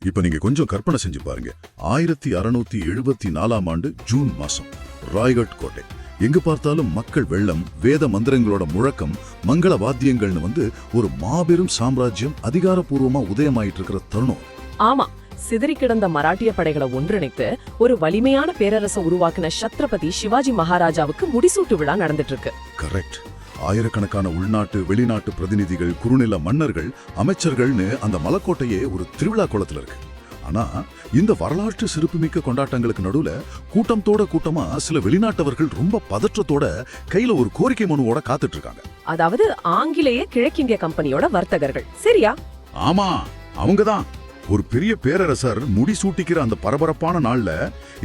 இப்ப நீங்க கொஞ்சம் கற்பனை செஞ்சு பாருங்க. 1674ஆம் ஆண்டு ஜூன் மாசம் ராய்கட் கோட்டை. எங்கு பார்த்தாலும் மக்கள் வெள்ளம், வேத மந்திரங்களோட முழக்கம், மங்கள வாத்தியங்கள்னு ஒரு மாபெரும் சாம்ராஜ்யம் அதிகாரப்பூர்வமா உதயமாயிட்டு இருக்கிற தருணம். ஆமா, சிதறி கிடந்த மராட்டிய படைகளை ஒன்றிணைத்து ஒரு வலிமையான பேரரசை உருவாக்கின சத்ரபதி சிவாஜி மகாராஜாவுக்கு முடிசூட்டு விழா நடந்துட்டு இருக்கு. கரெக்ட். ஆயிரக்கணக்கான உள்நாட்டு வெளிநாட்டு பிரதிநிதிகள், குறுநில மன்னர்கள், அமைச்சர்கள்னு அந்த மலைக்கோட்டையே ஒரு திருவிழா கோலத்துல இருக்கு. ஆனா இந்த வரலாற்று சிறப்புமிக்க கொண்டாட்டங்களுக்கு நடுவுல கூட்டமா சில வெளிநாட்டவர்கள் ரொம்ப பதற்றத்தோட கையில ஒரு கோரிக்கை மனுவோட காத்துட்டு இருக்காங்க. அதாவது ஆங்கிலேய கிழக்கிந்திய கம்பெனியோட வர்த்தகர்கள், சரியா? ஆமா, அவங்கதான். ஒரு பெரிய பேரரசர் முடிசூட்டிக்கிற அந்த பரபரப்பான நாள்ல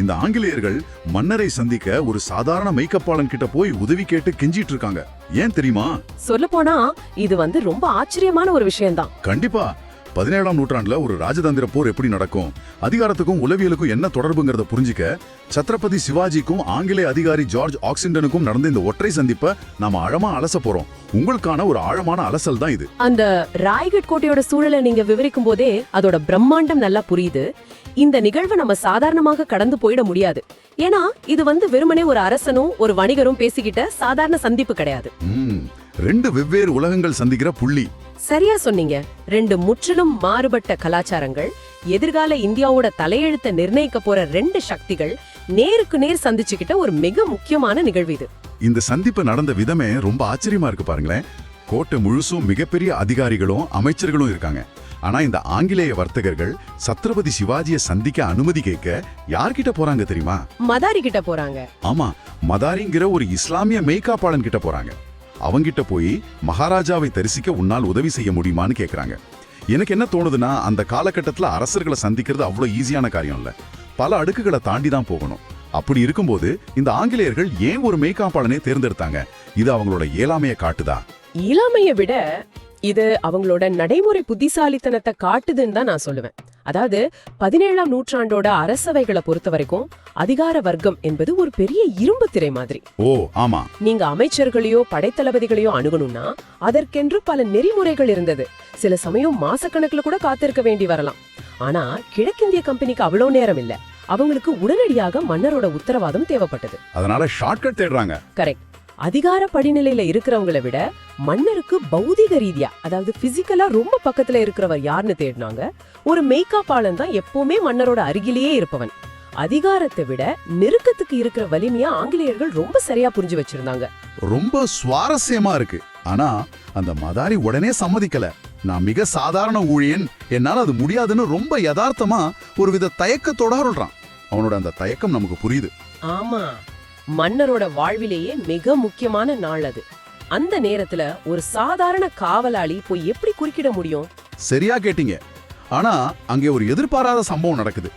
இந்த ஆங்கிலேயர்கள் மன்னரை சந்திக்க ஒரு சாதாரண மெய்க்கப்பாளன் கிட்ட போய் உதவி கேட்டு கெஞ்சிட்டு இருக்காங்க. ஏன் தெரியுமா? சொல்ல போனா இது ரொம்ப ஆச்சரியமான ஒரு விஷயம்தான். கண்டிப்பா. 17ஆம் நூற்றாண்டுல ஒரு ராஜதந்திர போர் எப்படி நடக்கும், அதிகாரத்துக்கும் உளவியலுக்கும் என்ன தொடர்புங்கிறத புரிஞ்சிக்க சத்ரபதி சிவாஜிக்கும் ஆங்கிலேய அதிகாரி ஜார்ஜ் ஆக்சிண்டனுக்கும் நடந்த இந்த ஒற்றை சந்திப்பை நாம ஆழமா அலச போறோம். உங்களுக்கான ஒரு ஆழமான அலசல் தான் இது. அந்த ராய்கட் கோட்டையோட சூழலை நீங்க விவரிக்கும் போதே அதோட பிரம்மாண்டம் நல்லா புரியுது. இந்த நிகழ்வை நம்ம சாதாரணமாக கடந்து போயிட முடியாது. ஏன்னா இது வெறுமனே ஒரு அரசனும் ஒரு வணிகரும் பேசிக்கிட்ட சாதாரண சந்திப்பு கிடையாது. ரெண்டு வெவ்வேறு உலகங்கள் சந்திக்கிற புள்ளி. சரியா சொன்னீங்க. ரெண்டு முற்றிலும் மாறுபட்ட கலாச்சாரங்கள், எதிர்கால இந்தியாவோட தலையெழுத்தை நிர்ணயிக்க போற ரெண்டு சக்திகள் நேருக்கு நேர் சந்திச்சுக்கிட்ட ஒரு மிக முக்கியமான நிகழ்வு இது. இந்த சந்திப்பு நடந்த விதமே ரொம்ப ஆச்சரியமா இருக்கு பாருங்களேன். கோட்டை முழுசும் மிகப்பெரிய அதிகாரிகளும் அமைச்சர்களும் இருக்காங்க. ஆனா இந்த ஆங்கிலேய வர்த்தகர்கள் சத்ரபதி சிவாஜியை சந்திக்க அனுமதி கேட்க யார்கிட்ட போறாங்க தெரியுமா? மதாரி கிட்ட போறாங்க. ஆமா, மதாரிங்கிற ஒரு இஸ்லாமிய மெய்காப்பாளன் கிட்ட போறாங்க. அவங்கிட்ட போய் மகாராஜாவை தரிசிக்க உன்னால் உதவி செய்ய முடியுமான்னு கேக்குறாங்க. எனக்கு என்ன தோணுதுன்னா, அந்த காலகட்டத்துல அரசர்களை சந்திக்கிறது அவ்வளவு ஈஸியான காரியம் இல்ல. பல அடுக்குகளை தாண்டி தான் போகணும். அப்படி இருக்கும்போது இந்த ஆங்கிலேயர்கள் ஏன் ஒரு மெய்காப்பாளனை தேர்ந்தெடுத்தாங்க? இது அவங்களோட இயலாமையை காட்டுதா? இயலாமையை விட இது அவங்களோட நடைமுறை புத்திசாலித்தனத்தை காட்டுதுன்னு தான் நான் சொல்லுவேன். அதாவது 17ஆம் நூற்றாண்டோட அரசவைகளை பொறுத்த வரைக்கும் அதிகார வர்க்கம் என்பது ஒரு பெரிய இரும்பு திரை மாதிரி. ஓ ஆமா. நீங்க அமைச்சர்களையோ படைத்தளபதிகளையோ அணுகணும்னா அதற்கென்று பல நெறிமுறைகள் இருந்தது. சில சமயம் மாசக்கணக்குல கூட காத்திருக்க வேண்டி வரலாம். ஆனா கிழக்கிந்திய கம்பெனிக்கு அவ்வளவு நேரம் இல்ல. அவங்களுக்கு உடனடியாக மன்னரோட உத்தரவாதம் தேவைப்பட்டது. அதனால ஷார்ட்கட் தேடுறாங்க. கரெக்ட். அதிகார படிநிலையில இருக்கிறவங்களை விட மன்னருக்கு பௌதிக ரீதியா, அதாவது பிசிக்கலா ரொம்ப பக்கத்துல இருக்கிறவர் யாருன்னு தேடினாங்க. ஒரு மெய்காப்பாளன் தான் எப்பவுமே மன்னரோட அருகிலேயே இருப்பவன். அதிகாரத்தை விட நெருக்கத்துக்கு இருக்கிற வலிமையா ஆங்கிலேயர்கள் ரொம்ப சரியா புரிஞ்சு வச்சிருந்தாங்க. ரொம்ப சுவாரஸ்யமா இருக்கு. ஆனா அந்த மதாரி உடனே சம்மதிக்கல. நான் மிக சாதாரண ஊழியன், என்னால அது முடியாதுன்னு ரொம்ப யதார்த்தமா ஒருவித தயக்கத்தோட சொல்றான். அவனோட அந்த தயக்கம் நமக்கு புரியுது. ஆமா, மன்னரோட வாழ்விலேயே மிக முக்கியமான நாள் அது. அந்த நேரத்துல ஒரு சாதாரண காவலாளி போய் எப்படி குறுக்கிட முடியும்? சரியா கேட்டீங்க. ஆனா அங்கே ஒரு எதிர்பாராத சம்பவம் நடக்குது.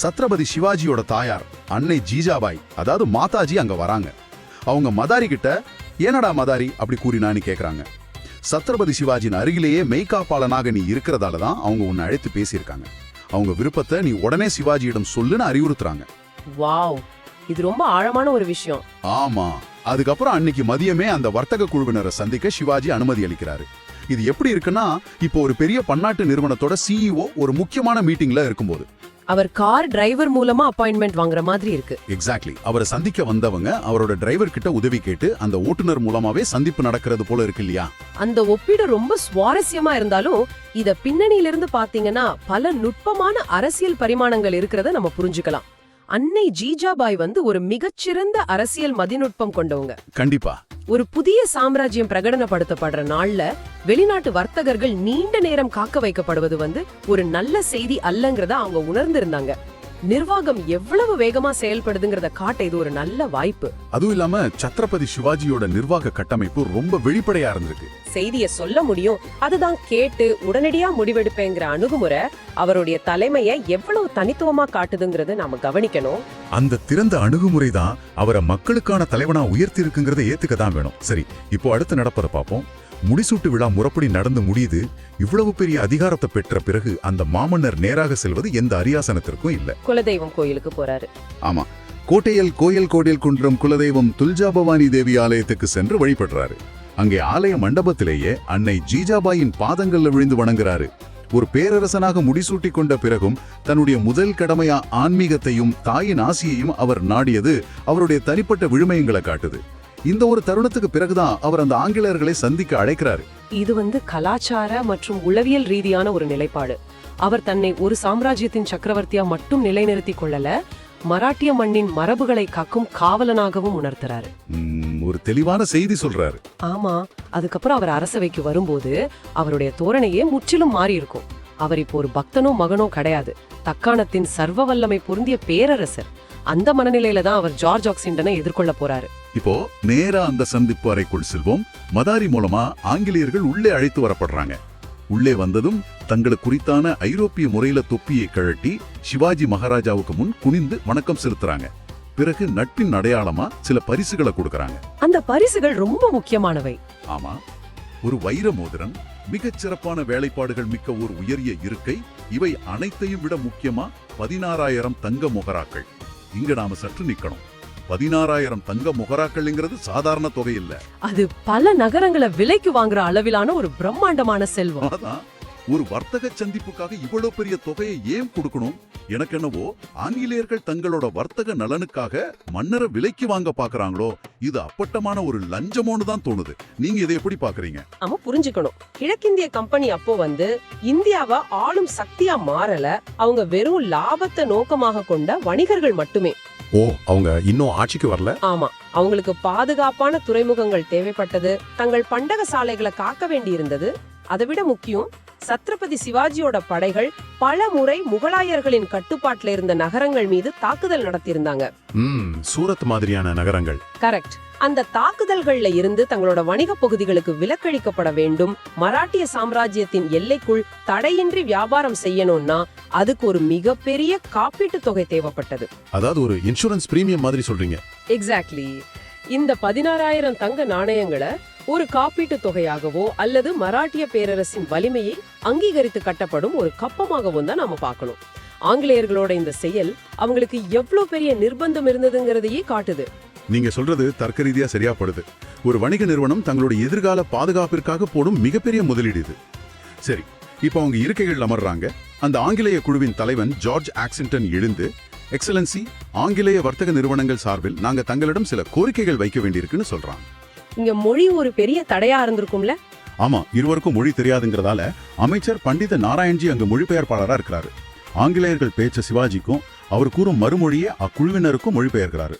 சத்ரபதி சிவாஜியோட தாயார் அன்னை ஜீஜாபாய், அதாவது மாதாஜி அங்க வராங்க. அவங்க மதாரி கிட்ட ஏனடா மதாரி அப்படி கூறினான்னு கேக்குறாங்க. சத்ரபதி சிவாஜியின் அருகிலேயே மெய்காப்பாளனாக நீ இருக்கிறதால தான் அவங்க உன்னை அழைத்து பேசியிருக்காங்க. அவங்க விருப்பத்தை நீ உடனே சிவாஜியிடம் சொல்லுன்னு அறிவுறுத்துறாங்க. வாவ், இது ரொம்ப ஆழமான ஒரு விஷயம். ஆமா. அதுக்கப்புறம் அன்னைக்கு மதியமே அந்த வர்த்தக குழுவினரை சந்திக்க சிவாஜி அனுமதி அளிக்கிறாரு. இது எப்படி இருக்குன்னா, இப்போ ஒரு பெரிய பன்னாட்டு நிறுவனத்தோட சிஇஓ ஒரு முக்கியமான மீட்டிங்ல இருக்கும்போது அவர் கார் டிரைவர் மூலமா அப்பாயின்மெண்ட் வாங்குற மாதிரி இருக்கு. எக்ஸாக்ட்லி. அவரை சந்திக்க வந்தவங்க அவரோட டிரைவர் கிட்ட உதவி கேட்டு அந்த ஓட்டுநர் மூலமாவே சந்திப்பு நடக்கிறது போல இருக்கு இல்லையா? அந்த ஒப்பீடு ரொம்ப சுவாரஸ்யமா இருந்தாலும் இத பின்னணியில இருந்து பாத்தீங்கன்னா பல நுட்பமான அரசியல் பரிமாணங்கள் இருக்கிறத நம்ம புரிஞ்சுக்கலாம். அன்னை ஜீஜாபாய் ஒரு மிகச்சிறந்த அரசியல் மதிநுட்பம் கொண்டவங்க. கண்டிப்பா. ஒரு புதிய சாம்ராஜ்யம் பிரகடனப்படுத்தப்படுற நாள்ல வெளிநாட்டு வர்த்தகர்கள் நீண்ட நேரம் காக்க வைக்கப்படுவது ஒரு நல்ல செய்தி அல்லங்கிறத அவங்க உணர்ந்திருந்தாங்க. நிர்வாகம் எவ்வளவு வேகமா செயல்படுதுங்கிறத காட்ட இது ஒரு நல்ல வாய்ப்பு. அதுவும் இல்லாம சத்ரபதி சிவாஜியோட நிர்வாக கட்டமைப்பு ரொம்ப வெளிப்படையா இருந்திருக்கு. செய்திய சொல்ல முடியும், அதுதான் கேட்டு உடனடியா முடிவெடுப்பேங்கிற அணுகுமுறை அவருடைய தலைமையை எவ்வளவு தனித்துவமா காட்டுதுங்கிறத நாம கவனிக்கணும். அந்த திறந்த அணுகுமுறை தான் அவரை மக்களுக்கான தலைவனா உயர்த்தி இருக்குங்கிறத ஏத்துக்கதான் வேணும். சரி, இப்போ அடுத்து நடப்பதை பார்ப்போம். முடிசூட்டு விழா முறைப்படி நடந்து முடியுது. இவ்வளவு பெரிய அதிகாரத்தை பெற்ற பிறகு அந்த மாமன்னர் நேராக செல்வது எந்த அரியாசனத்திற்கும் இல்ல. குலதெய்வம் கோயிலுக்கு போறாரு. ஆமா, கோட்டையில் கோயில் குன்றம் குலதெய்வம் துல்ஜாபவானி தேவி ஆலயத்துக்கு சென்று வழிபடுறாரு. அங்கே ஆலய மண்டபத்திலேயே அன்னை ஜீஜாபாயின் பாதங்கள்ல விழுந்து வணங்குறாரு. ஒரு பேரரசனாக முடிசூட்டி கொண்ட பிறகும் தன்னுடைய முதல் கடமையா ஆன்மீகத்தையும் தாயின் ஆசியையும் அவர் நாடியது அவருடைய தனிப்பட்ட விழுமையங்களை காட்டுது. இந்த ஒரு தருணத்துக்கு பிறகுதான் அவர் அந்த ஆங்கிலேயர்களை சந்திக்க அழைக்கிறாரு. இது கலாச்சார மற்றும் உளவியல் ரீதியான ஒரு நிலைப்பாடு. அவர் தன்னை ஒரு சாம்ராஜ்யத்தின் சக்கரவர்த்தியா மட்டும் நிலைநிறுத்திக் கொள்ளல, மராட்டிய மண்ணின் மரபுகளை காக்கும் காவலனாகவும் உணர்த்துறாரு. ஒரு தெளிவான செய்தி சொல்றாரு. ஆமா, அதுக்கப்புறம் அவர் அரசவைக்கு வரும்போது அவருடைய தோரணையே முற்றிலும் மாறி இருக்கும். அவர் இப்போ ஒரு பக்தனோ மகனோ கிடையாது, தக்காணத்தின் சர்வ வல்லமை பொருந்திய பேரரசர். அந்த மனநிலையில தான் அவர் ஜார்ஜ் ஆக்சிண்டனை எதிர்கொள்ள போறாரு. இப்போ நேரா அந்த சந்திப்பு அறைக்குள் செல்வோம். மதாரி மூலமா ஆங்கிலேயர்கள் உள்ளே அழைத்து வரப்படுறாங்க. உள்ளே வந்ததும் தங்களுக்கு குறித்தான ஐரோப்பிய முறையில தொப்பியை கழட்டி சிவாஜி மகாராஜாவுக்கு முன் குனிந்து வணக்கம் செலுத்துறாங்க. பிறகு நட்பின் அடையாளமா சில பரிசுகளை கொடுக்கறாங்க. அந்த பரிசுகள் ரொம்ப முக்கியமானவை. ஆமா, ஒரு வைர மோதிரம், மிகச் சிறப்பான வேலைப்பாடுகள் மிக்க ஒரு உயரிய இருக்கை, இவை அனைத்தையும் விட முக்கியமா 16,000 தங்க முகராக்கள். இங்க நாம சற்று நிக்கணும். 16,000 தங்க முகராக்கள்ங்கிறது சாதாரண தொகை இல்ல. அது பல நகரங்களை விலைக்கு வாங்குற அளவிலான ஒரு பிரம்மாண்டமான செல்வம். அதான், ஒரு வர்த்தக சந்திப்புக்காக இவ்வளவு பெரிய தொகையை ஏன் கொடுக்கணும்? எனக்கு என்னவோ ஆங்கிலேயர்கள் தங்களோட வர்த்தக நலனுக்காக மன்னரை விலைக்கு வாங்க பாக்குறாங்களோ, இது அப்பட்டமான ஒரு லஞ்சமோன்னு தான் தோணுது. நீங்க இதை எப்படி பாக்குறீங்க? நாம புரிஞ்சுக்கணும், கிழக்கிந்திய கம்பெனி அப்போ இந்தியாவை ஆளும் சக்தியா மாறல. அவங்க வெறும் லாபத்தை நோக்கமாக கொண்ட வணிகர்கள் மட்டுமே. ஓ, அவங்க இன்னும் ஆட்சிக்கு வரல. ஆமா, அவங்களுக்கு பாதுகாப்பான துறைமுகங்கள் தேவைப்பட்டது, தங்கள் பண்டக சாலைகளை காக்க வேண்டி இருந்தது. அதை விட முக்கியம், சத்ரபதி சிவாஜியோட படைகள் பல முறை முகலாயர்களின் கட்டுப்பாட்டுல இருந்த நகரங்கள் மீது தாக்குதல் நடத்தியிருந்தாங்க. சூரத் மாதிரியான நகரங்கள். கரெக்ட். அந்த தாக்குதல்கள்ல இருந்து தங்களோட வணிக பகுதிகளுக்கு விலக்களிக்கப்பட வேண்டும். மராட்டிய சாம்ராஜ்யத்தின் எல்லைக்குள் தடையின்றி வியாபாரம் செய்யணும்னா அதுக்கு ஒரு மிகப்பெரிய காப்பீட்டு தொகை தேவைப்பட்டது. அதாவது ஒரு இன்சூரன்ஸ் பிரீமியம் மாதிரி சொல்றீங்க. எக்ஸாக்ட்லி. இந்த 16,000 தங்க நாணயங்களை ஒரு காப்பீட்டு தொகையாகவோ அல்லது மராட்டிய பேரரசின் வலிமையை அங்கீகரித்து கட்டப்படும் ஒரு கப்பமாகவும் தான் நாம பார்க்கணும். ஆங்கிலேயர்களோட இந்த செயல் அவங்களுக்கு எவ்வளவு பெரிய நிர்பந்தம் இருந்ததுங்கிறதையே காட்டுது. நீங்க சொல்றது தர்க்க ரீதியா சரியா படுது. ஒரு வணிக நிறுவனம் தங்களுடைய எதிர்கால பாதுகாப்பிற்காக போடும் மிகப்பெரிய முதலீடு இது. சரி, இப்போ அவங்க இருக்கைகள் அமர்றாங்க. அந்த ஆங்கிலேய குழுவின் தலைவன் ஜார்ஜ் ஆக்சிண்டன் எழுந்து, எக்ஸலன்சி, ஆங்கிலேய வர்த்தக நிறுவனங்கள் சார்பில் நாங்க தங்களிடம் சில கோரிக்கைகள் வைக்க வேண்டியிருக்குன்னு சொல்றாங்க. இங்க மொழி ஒரு பெரிய தடையா இருந்திருக்கும்ல? ஆமா, இருவருக்கும் மொழி தெரியாதுங்கிறதால அமைச்சர் பண்டித நாராயண்ஜி அங்கு மொழிபெயர்ப்பாளரா இருக்கிறாரு. ஆங்கிலேயர்கள் பேச்ச சிவாஜிக்கும் அவர் கூறும் மறுமொழியை அக்குழுவினருக்கும் மொழிபெயர்க்கிறாரு.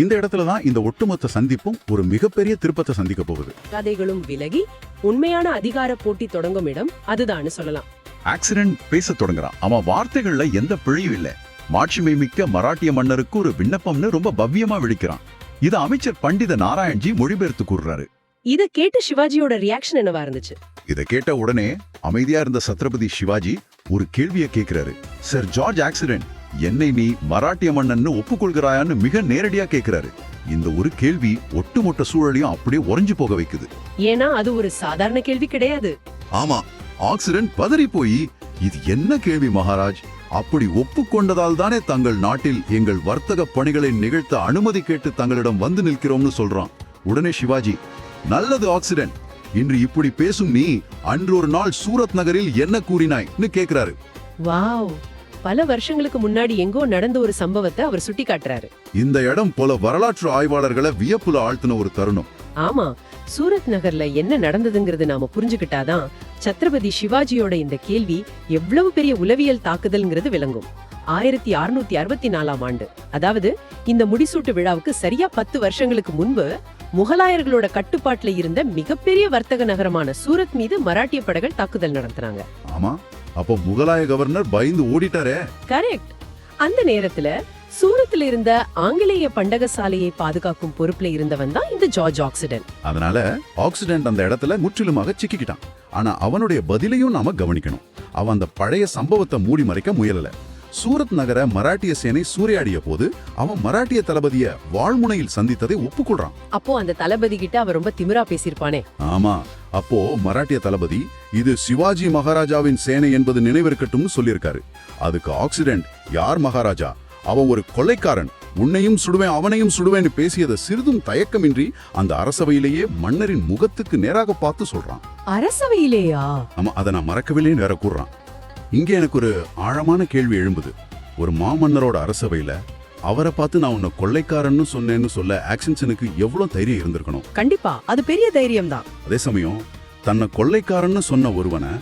இந்த இடத்துல தான் இந்த ஒட்டுமொத்த சந்திப்பும் ஒரு மிகப்பெரிய திருப்பத்தை சந்திக்க போகுது. கதைகளும் விலகி உண்மையான அதிகார போட்டி தொடங்கும் இடம் அதுதான் சொல்லலாம். ஆக்சிடென்ட் பேச தொடங்குறான். அவன் வார்த்தைகள்ல எந்த பிழையும் இல்ல. மாட்சிமை மிக்க மராட்டிய மன்னருக்கு ஒரு விண்ணப்பம்னு ரொம்ப பவ்யமா விழிக்கிறான். இது அமைச்சர் பண்டித நாராயண்ஜி மொழிபெயர்த்து கூறுறாரு. இத கேட்டு சிவாஜியோட ரியாக்ஷன் என்னவா இருந்துச்சு? இதை கேட்ட உடனே அமைதியா இருந்த சத்ரபதி சிவாஜி ஒரு கேள்வியை கேட்கிறாரு. சர் ஜார்ஜ் ஆக்சிடென்ட், என்னை நீ மராட்டிய மன்னன்னு ஒப்புக்கொள்கிறாயான்னு மிக நேரடியா கேட்கிறாரு. இந்த ஒரு கேள்வி ஒட்டுமொத்த சூழலையும் அப்படியே உறைஞ்சு போக வைக்குது. ஏன்னா அது ஒரு சாதாரண கேள்வி கிடையாது. ஆமா, ஆக்சிடென்ட் பதறி போய், இது என்ன கேள்வி மகாராஜ்? அப்படி ஒப்புக்கொண்டதால் தானே தங்கள் நாட்டில் எங்கள் வர்த்தக பணிகளை நிகழ்த்த அனுமதி கேட்டு தங்களிடம் வந்து நிற்கிறோம்னு சொல்றான். உடனே சிவாஜி, நல்லது ஆக்சிடென்ட், இன்று இப்படி பேசும் நீ அன்று ஒரு நாள் சூரத் நகரில் என்ன கூறினாய்னு கேக்குறாரு. வாவ், பல வருஷங்களுக்கு முன்னாடி எங்கோ நடந்த ஒரு சம்பவத்தை அவர் சுட்டி காட்டுறாரு. இந்த இடம் போல வரலாற்று ஆய்வாளர்களை வியப்புல ஆழ்த்தின ஒரு தருணம். ஆமா, சூரத் நகர்ல என்ன நடந்ததுங்கிறது நாம புரிஞ்சுக்கிட்டாதான் சத்ரபதி சிவாஜியோட இந்த கேள்வி எவ்வளவு பெரிய உளவியல் தாக்குதல்ங்கிறது விளங்கும். 1664ஆம் ஆண்டு, அதாவது இந்த முடிசூட்டு விழாவுக்கு சரியா 10 வருஷங்களுக்கு முன்பு முகலாயர்களோட கட்டுப்பாட்டுல இருந்த மிகப்பெரிய வர்த்தக நகரமான சூரத் மீது மராட்டிய படைகள் தாக்குதல் நடத்தினாங்க. ஆமா, அப்போ முகலாய கவர்னர் பயந்து ஓடிட்டாரே. கரெக்ட். அந்த நேரத்துல சூரத்துல இருந்த ஆங்கிலேய பண்டக சாலையை பாதுகாக்கும் பொறுப்புல இருந்தவன் தான் இந்த ஜார்ஜ் ஆக்சிடென்ட். அதனால ஆக்சிடென்ட் அந்த இடத்துல முற்றிலுமாக சிக்கிக்கிட்டான். ஆனா அவனுடைய பதிலையும் நாம கவனிக்கணும். அவன் அந்த பழைய சம்பவத்தை மூடி மறைக்க முயலல. சூரத் நகர மராட்டிய சேனை சூறையாடிய போது அவன் மராட்டிய தளபதிய வாழ்முனையில் சந்தித்ததை ஒப்புக்கொள்றான். அப்போ அந்த தளபதி கிட்ட அவர் ரொம்ப திமிரா பேசியிருப்பானே. ஆமா, அப்போ மராட்டிய தளபதி இது சிவாஜி மகாராஜாவின் சேனை என்பது நினைவிருக்கட்டும்னு சொல்லியிருக்காரு. அதுக்கு ஆக்சிடென்ட், யார் மகாராஜா? அவன் ஒரு கொள்ளைக்காரன், உன்னையும் சுடுவேன் அவனையும் சுடுவேன்னு பேசியதை சிறிதும் தயக்கமின்றி அந்த அரசவையிலேயே மன்னரின் முகத்துக்கு நேராக பார்த்து சொல்றான். அரசவையிலேயா? ஆமா, அதை நான் மறக்கவில்லைன்னு வேற கூறுறான். இங்க எனக்கு ஒரு ஆழமான கேள்வி எழும்புது. ஒரு மாமன்னரோட அரசவையில அவரை பார்த்து நான் உன்னை கொள்ளைக்காரன்னு சொன்னேன்னு சொல்ல ஆக்சன்சனுக்கு எவ்வளவு தைரியம் இருந்திருக்கணும். கண்டிப்பா அது பெரிய தைரியம் தான். அதே சமயம் தன்னை கொள்ளைக்காரன்னு சொன்ன ஒருவனை,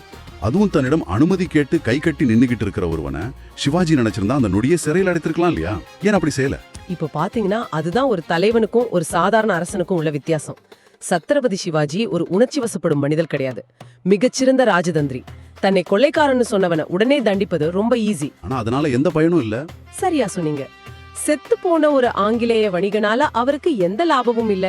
அதுவும் தன்னிடம் அனுமதி கேட்டு கை கட்டி நின்னுகிட்டு இருக்கிற ஒருவனை சிவாஜி நினைச்சிருந்தா அந்த நொடியை சிறையில் அடைத்திருக்கலாம் இல்லையா? ஏன் அப்படி செய்யல? இப்ப பாத்தீங்கன்னா அதுதான் ஒரு தலைவனுக்கும் ஒரு சாதாரண அரசனுக்கும் உள்ள வித்தியாசம். சத்ரபதி சிவாஜி ஒரு உணர்ச்சி வசப்படும் மனிதர் கிடையாது. மிகச்சிறந்த ராஜதந்திரி. தன்னை கொள்ளைக்காரன்னு சொன்னவனை உடனே தண்டிப்பது ரொம்ப ஈஸி. ஆனா அதனால எந்த பயனும் இல்ல. சரியா சொன்னீங்க. செத்து போன ஒரு ஆங்கிலேய வணிகனால அவருக்கு எந்த லாபமும் இல்ல.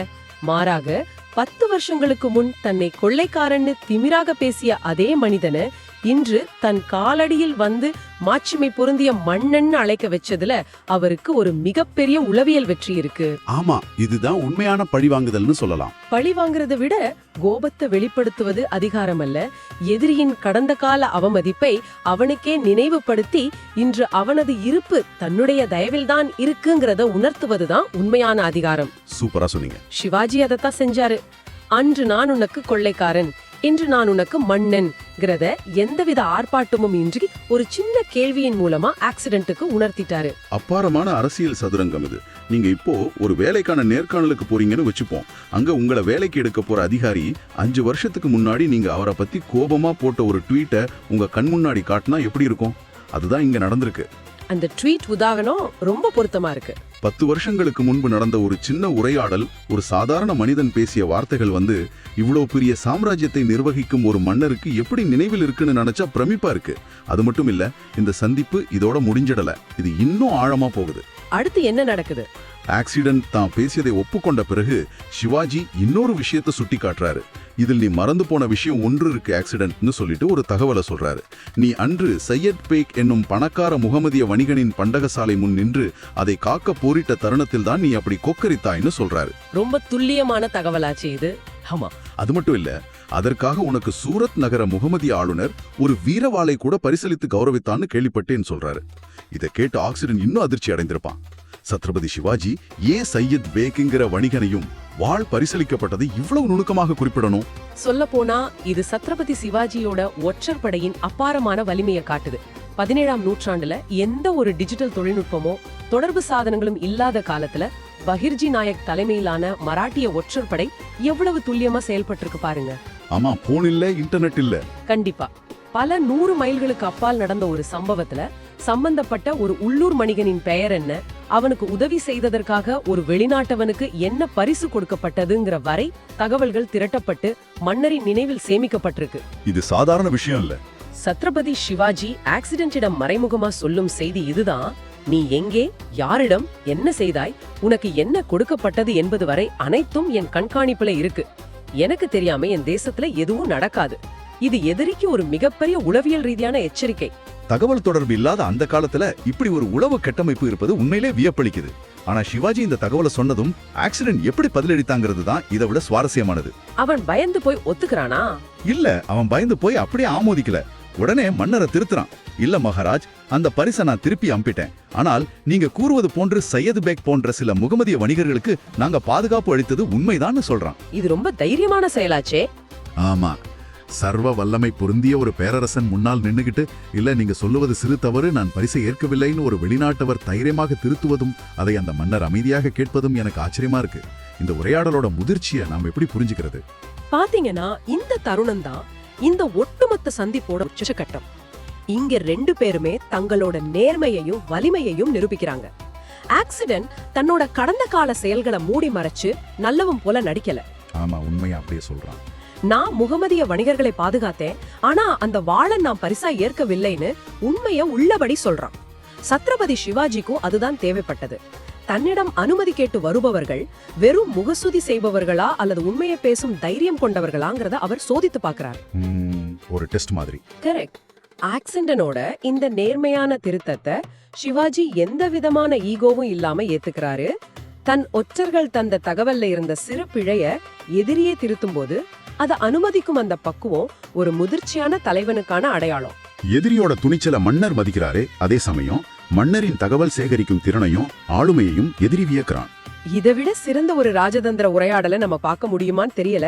மாறாக 10 வருஷங்களுக்கு முன் தன்னை கொள்ளைக்காரன்னு திமிராக பேசிய அதே மனிதனை இன்று தன் காலடியில் வந்து மாட்சிமை பொருந்திய மன்னன் அழைக்க வச்சதுல அவருக்கு ஒரு மிகப்பெரிய உளவியல் வெற்றி இருக்கு. ஆமா, இதுதான் உண்மையான பழிவாங்குதல்னு சொல்லலாம். பழி வாங்குறதை விட கோபத்தை வெளிப்படுத்துவது அதிகாரம் அல்ல. எதிரியின் கடந்த கால அவமதிப்பை அவனுக்கே நினைவுபடுத்தி இன்று அவனது இருப்பு தன்னுடைய தயவில்தான் இருக்குங்கிறத உணர்த்துவதுதான் உண்மையான அதிகாரம். சூப்பரா சொன்னீங்க. சிவாஜி அதைத்தான் செஞ்சாரு. அன்று நான் உனக்கு கொள்ளைக்காரன், இன்று நான் உனக்கு மன்னன்கிறத எந்தவித ஆர்ப்பாட்டமும் இன்றி ஒரு சின்ன கேள்வியின் மூலமா ஆக்சிடென்ட்டுக்கு உணர்த்திட்டாரு. அப்பாரமான அரசியல் சதுரங்கம் இது. நீங்க இப்போ ஒரு வேலைக்கான நேர்காணலுக்கு போறீங்கன்னு வச்சுப்போம். அங்க உங்களை வேலைக்கு எடுக்க போற அதிகாரி 5 வருஷத்துக்கு முன்னாடி நீங்க அவரை பத்தி கோபமா போட்ட ஒரு ட்வீட்டை உங்க கண் முன்னாடி காட்டினா எப்படி இருக்கும்? அதுதான் இங்க நடந்திருக்கு. அந்த ட்வீட் உதாரணம் ரொம்ப பொருத்தமா இருக்கு. 10 வருஷங்களுக்கு முன்பு நடந்த ஒரு சின்ன உரையாடல், ஒரு சாதாரண மனிதன் பேசிய வார்த்தைகள் வந்து இவ்வளவு பெரிய சாம்ராஜ்யத்தை நிர்வகிக்கும் ஒரு மன்னருக்கு எப்படி நினைவில் இருக்குன்னு நினைச்சா பிரமிப்பா இருக்கு. அது மட்டும் இல்ல, இந்த சந்திப்பு இதோட முடிஞ்சிடல. இது இன்னும் ஆழமா போகுது. அடுத்து என்ன நடக்குது? ஆக்சிடென்ட் தான் பேசியதை ஒப்புக்கொண்ட பிறகு சிவாஜி இன்னொரு விஷயத்தை சுட்டி காட்டுறாரு. இதில் நீ மறந்து போன விஷயம் ஒன்று இருக்கு ஆக்சிடென்ட்னு சொல்லிட்டு ஒரு தகவலை சொல்றாரு. நீ அன்று சையத் பேக் என்னும் பணக்கார முகமதிய வணிகனின் பண்டகசாலை முன் நின்று அதை காக்க போரிட்ட தருணத்தில் தான் நீ அப்படி கொக்கரித்தாய்னு சொல்றாரு. ரொம்ப துல்லியமான தகவலாச்சு இது. ஆமா, அது மட்டும் இல்ல, அதற்காக உனக்கு சூரத் நகர முகமதிய ஆளுநர் ஒரு வீரவாளை கூட பரிசளித்து கௌரவித்தான்னு கேள்விப்பட்டேன்னு சொல்றாரு. இதை கேட்டு ஆக்சிடென்ட் இன்னும் அதிர்ச்சி அடைந்திருப்பான். சத்ரபதி சிவாஜி ஏன் சையத் பேக்குங்கிற வணிகனையும் வாழ் பரிசளிக்கப்பட்டதை இவ்வளவு நுணுக்கமாக குறிப்பிடணும்? சொல்ல போனா இது சத்ரபதி சிவாஜியோட ஒற்றற்படையின் அபாரமான வலிமையை காட்டுது. 17ஆம் நூற்றாண்டுல எந்த ஒரு டிஜிட்டல் தொழில்நுட்பமோ தொடர்பு சாதனங்களும் இல்லாத காலத்துல பஹிர்ஜி நாயக் தலைமையிலான மராட்டிய ஒற்றற்படை எவ்வளவு துல்லியமா செயல்பட்டிருக்கு பாருங்க. ஆமா, போன் இல்ல, இன்டர்நெட் இல்ல. கண்டிப்பா பல 100 மைல்களுக்கு அப்பால் நடந்த ஒரு சம்பவத்துல சம்பந்தப்பட்ட ஒரு உள்ளூர் மனிதனின் பெயர் என்ன, அவனுக்கு உதவி செய்ததற்காக ஒரு வெளிநாட்டவனுக்கு என்ன பரிசு கொடுக்கப்பட்டதுங்கிற வரை தகவல்கள் திரட்டப்பட்டு மன்னரின் நினைவில் சேமிக்கப்பட்டிருக்கு. இது சாதாரண விஷயம் இல்ல. சத்ரபதி சிவாஜி ஆக்சிடென்ட்டிடம் மறைமுகமா சொல்லும் செய்தி இதுதான். நீ எங்கே, யாரிடம் என்ன செய்தாய், உனக்கு என்ன கொடுக்கப்பட்டது என்பது வரை அனைத்தும் என் கண்காணிப்புல இருக்கு. எனக்கு தெரியாம என் தேசத்துல எதுவும் நடக்காது. இது எதிரிக்கு ஒரு மிகப்பெரிய உளவியல் ரீதியான எச்சரிக்கை. தகவல் தொடர்பு இல்லாத அந்த காலத்துல இப்படி ஒரு உளவு கட்டமைப்பு இருப்பது உண்மையிலே வியப்பளிக்குது. ஆனா சிவாஜி இந்த தகவலை சொன்னதும் ஆக்சிடென்ட் எப்படி பதிலளித்தாங்கிறது தான் இதை விட சுவாரஸ்யமானது. அவன் பயந்து போய் ஒத்துக்கிறானா? இல்ல, அவன் பயந்து போய் அப்படியே ஆமோதிக்கல. உடனே மன்னரை திருத்துறான். இல்ல மகாராஜ், அந்த பரிசை நான் திருப்பி அம்பிட்டேன். ஆனால் நீங்க கூறுவது போன்று சையத் பேக் போன்ற சில முகமதிய வணிகர்களுக்கு நாங்க பாதுகாப்பு அளித்தது உண்மைதான் சொல்றான். இது ரொம்ப தைரியமான செயலாச்சே. ஆமா, சர்வ வல்லமை பொருந்திய ஒரு பேரரசன் முன்னால் நின்னுகிட்டு, இல்ல நீங்க சொல்லுவது சிறு தவறு, நான் பரிசை ஏற்கவில்லைன்னு ஒரு வெளிநாட்டவர் தைரியமாக திருத்துவதும் அதை அந்த மன்னர் அமைதியாக கேட்பதும் எனக்கு ஆச்சரியமா இருக்கு. இந்த உரையாடலோட முதிர்ச்சியை நாம் எப்படி புரிஞ்சுக்கிறது? பாத்தீங்கன்னா இந்த தருணம் தான் இந்த ஒட்டுமொத்த சந்திப்போட உச்சகட்டம். இங்க 2 பேருமே தங்களோட நேர்மையையும் வலிமையையும் நிரூபிக்கிறாங்க. ஆக்சிடென்ட் தன்னோட கடந்த கால செயல்களை மூடி மறைச்சு நல்லவன் போல நடிக்கல. ஆமா, உண்மையா அப்படியே சொல்றான். நான் முகமதிய வணிகர்களை பாதுகாத்தேன், ஆனா அந்த வாளை நான் பரிசா ஏற்கவில்லைன்னு உண்மைய உள்ளபடி சொல்றான். சத்ரபதி சிவாஜிக்கும் அதுதான் தேவைப்பட்டது. தன்னிடம் அனுமதி கேட்டு வருபவர்கள் வெறும் முகசுதி செய்பவர்களா அல்லது உண்மையை பேசும் தைரியம் கொண்டவர்களாங்கிறத அவர் சோதித்து பார்க்கிறார். ஒரு டெஸ்ட் மாதிரி. கரெக்ட். ஆக்சிடென்டோட இந்த நேர்மையான திருத்தத்தை சிவாஜி எந்த விதமான ஈகோவும் இல்லாம ஏத்துக்கிறாரு. தன் ஒற்றர்கள் தந்த தகவல்ல இருந்த சிறு பிழைய எதிரியே திருத்தும் போது அதை அனுமதிக்கும் அந்த பக்குவம் ஒரு முதிர்ச்சியான தலைவனுக்கான அடையாளம். எதிரியோட துணிச்சல மன்னர் மதிக்கிறாரே, அதே சமயம் மன்னரின் தகவல் சேகரிக்கும் திறனையும் ஆளுமையையும் எதிரி வியக்கிறான். இதை விட சிறந்த ஒரு ராஜதந்திர உரையாடலை நம்ம பார்க்க முடியுமான்னு தெரியல.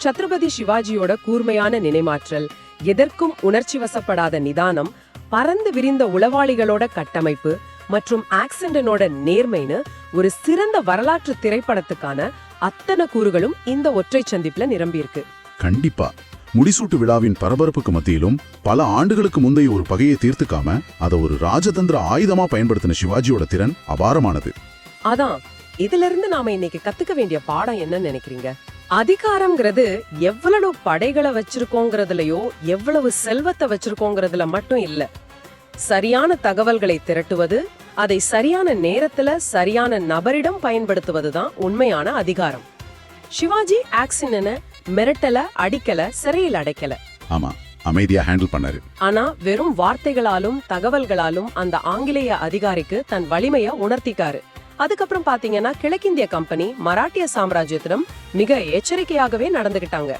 சத்ரபதி சிவாஜியோட கூர்மையான நினைமாற்றல், எதற்கும் உணர்ச்சி வசப்படாத நிதானம், பறந்து விரிந்த உளவாளிகளோட கட்டமைப்பு மற்றும் ஆக்சண்டனோட நேர்மைன்னு ஒரு சிறந்த வரலாற்று திரைப்படத்துக்கான அத்தனை கூறுகளும் இந்த ஒற்றை சந்திப்புல நிரம்பியிருக்கு. கண்டிப்பா. முடிசூட்டு விழாவின் பரபரப்புக்கு மத்தியிலும் பல ஆண்டுகளுக்கு முந்தைய ஒரு பகையை தீர்த்துக்காம அதை ஒரு ராஜதந்திர ஆயுதமா பயன்படுத்தின சிவாஜியோட திறன் அபாரமானது. அதான் இதுல இருந்து நாம இன்னைக்கு கத்துக்க வேண்டிய பாடம் என்னன்னு நினைக்கிறீங்க? அதிகாரம்ங்கிறது எவ்வளவு படைகளை வச்சிருக்கோங்கிறதுலயோ எவ்வளவு செல்வத்தை வச்சிருக்கோங்கிறதுல மட்டும் இல்ல. சரியான தகவல்களை திரட்டுவது, அதை சரியான நேரத்துல சரியான நபரிடம் பயன்படுத்துவதுதான் உண்மையான அதிகாரம். சிவாஜி ஆக்சிடென்ட மிரட்டல, அடிக்கல, சிறையில் அடைக்கல. ஆமா, அமைதியா ஹேண்டில் பண்ணாரு. ஆனா வெறும் வார்த்தைகளாலும் தகவல்களாலும் அந்த ஆங்கிலேய அதிகாரிக்கு தன் வலிமைய உணர்த்திக்காரு. அதுக்கப்புறம் பாத்தீங்கன்னா கிழக்கிந்திய கம்பெனி மராட்டிய சாம்ராஜ்யத்திடம் மிக எச்சரிக்கையாகவே நடந்துகிட்டாங்க.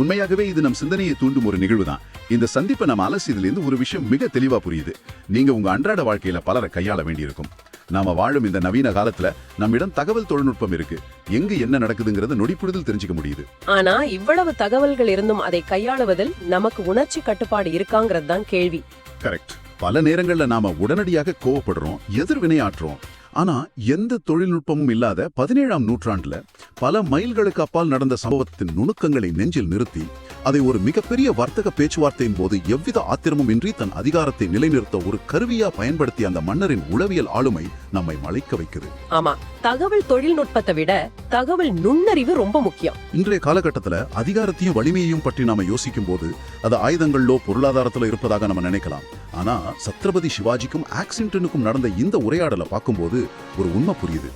உண்மையாகவே இது நம் சிந்தனையை தூண்டும் ஒரு நிகழ்வு தான். இந்த சந்திப்பை நம்ம அலசியதிலிருந்து ஒரு விஷயம் மிக தெளிவா புரியுது. நீங்க உங்க அன்றாட வாழ்க்கையில பலரை கையாள வேண்டியிருக்கும். நாம வாழும் இந்த நவீன காலத்துல நம்மிடம் தகவல் தொழில்நுட்பம் இருக்கு. எங்க என்ன நடக்குதுங்கிறத நொடிப்புறதில் தெரிஞ்சுக்க முடியுது. ஆனா இவ்வளவு தகவல்கள் இருந்தும் அதை கையாளுவதில் நமக்கு உணர்ச்சி கட்டுப்பாடு இருக்காங்கிறது தான் கேள்வி. கரெக்ட். பல நேரங்கள்ல நாம உடனடியாக கோவப்படுறோம், எதிர்வினையாற்றுறோம். ஆனா எந்த தொழில்நுட்பமும் இல்லாத 17ஆம் நூற்றாண்டுல பல மைல்களுக்கு அப்பால் நடந்த சம்பவத்தின் நுணுக்கங்களை நெஞ்சில் நிறுத்தி அதை ஒரு மிகப்பெரிய வர்த்தக பேச்சுவார்த்தையின் போது எவ்வித ஆத்திரமும் இன்றி தன் அதிகாரத்தை நிலைநிறுத்த ஒரு கருவியா பயன்படுத்திய அந்த மன்னரின் உளவியல் ஆளுமை நம்மை மலைக்க வைக்குது. ஆமா, தகவல் தொழில்நுட்பத்தை விட தகவல் நுண்ணறிவு ரொம்ப முக்கியம். இன்றைய காலகட்டத்துல அதிகாரத்தையும் வலிமையையும் பற்றி நாம யோசிக்கும் போது அது ஆயுதங்களிலோ பொருளாதாரத்திலோ இருப்பதாக நம்ம நினைக்கலாம். ஆனா சத்ரபதி சிவாஜிக்கும் ஆக்சிடென்ட்டுக்கும் நடந்த இந்த உரையாடலை பார்க்கும்போது ஒரு உண்மை புரியுது.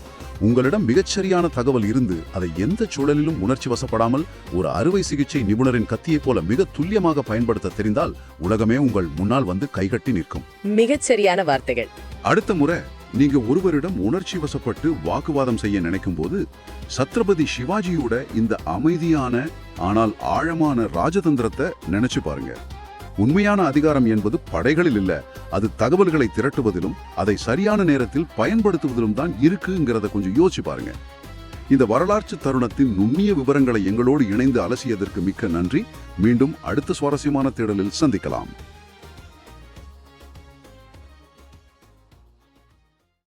உங்களிடம் மிகச்சரியான தகவல் இருந்து அதை எந்த சூழலிலும் உணர்ச்சி வசப்படாமல் ஒரு அறுவை சிகிச்சை நிபுணரின் கத்தியைப் போல மிக துல்லியமாக பயன்படுத்த தெரிந்தால் உலகமே உங்கள் முன்னால் வந்து கைகட்டி நிற்கும். மிகச்சரியான வார்த்தைகள். அடுத்த முறை நீங்க ஒருவரிடம் உணர்ச்சி வசப்பட்டு வாக்குவாதம் செய்ய நினைக்கும் போது சத்ரபதி சிவாஜியோட இந்த அமைதியான ஆனால் ஆழமான ராஜதந்திரத்தை நினைச்சு பாருங்க. உண்மையான அதிகாரம் என்பது படைகளில் இல்ல, அது தகவல்களை திரட்டுவதிலும் அதை சரியான நேரத்தில் பயன்படுத்துவதிலும் தான் இருக்குங்கிறத கொஞ்சம் யோசிச்சு பாருங்க. இந்த வரலாற்று தருணத்தின் நுண்ணிய விவரங்களை எங்களோடு இணைந்து அலசியதற்கு மிக்க நன்றி. மீண்டும் அடுத்த சுவாரஸ்யமான தேடலில் சந்திக்கலாம்.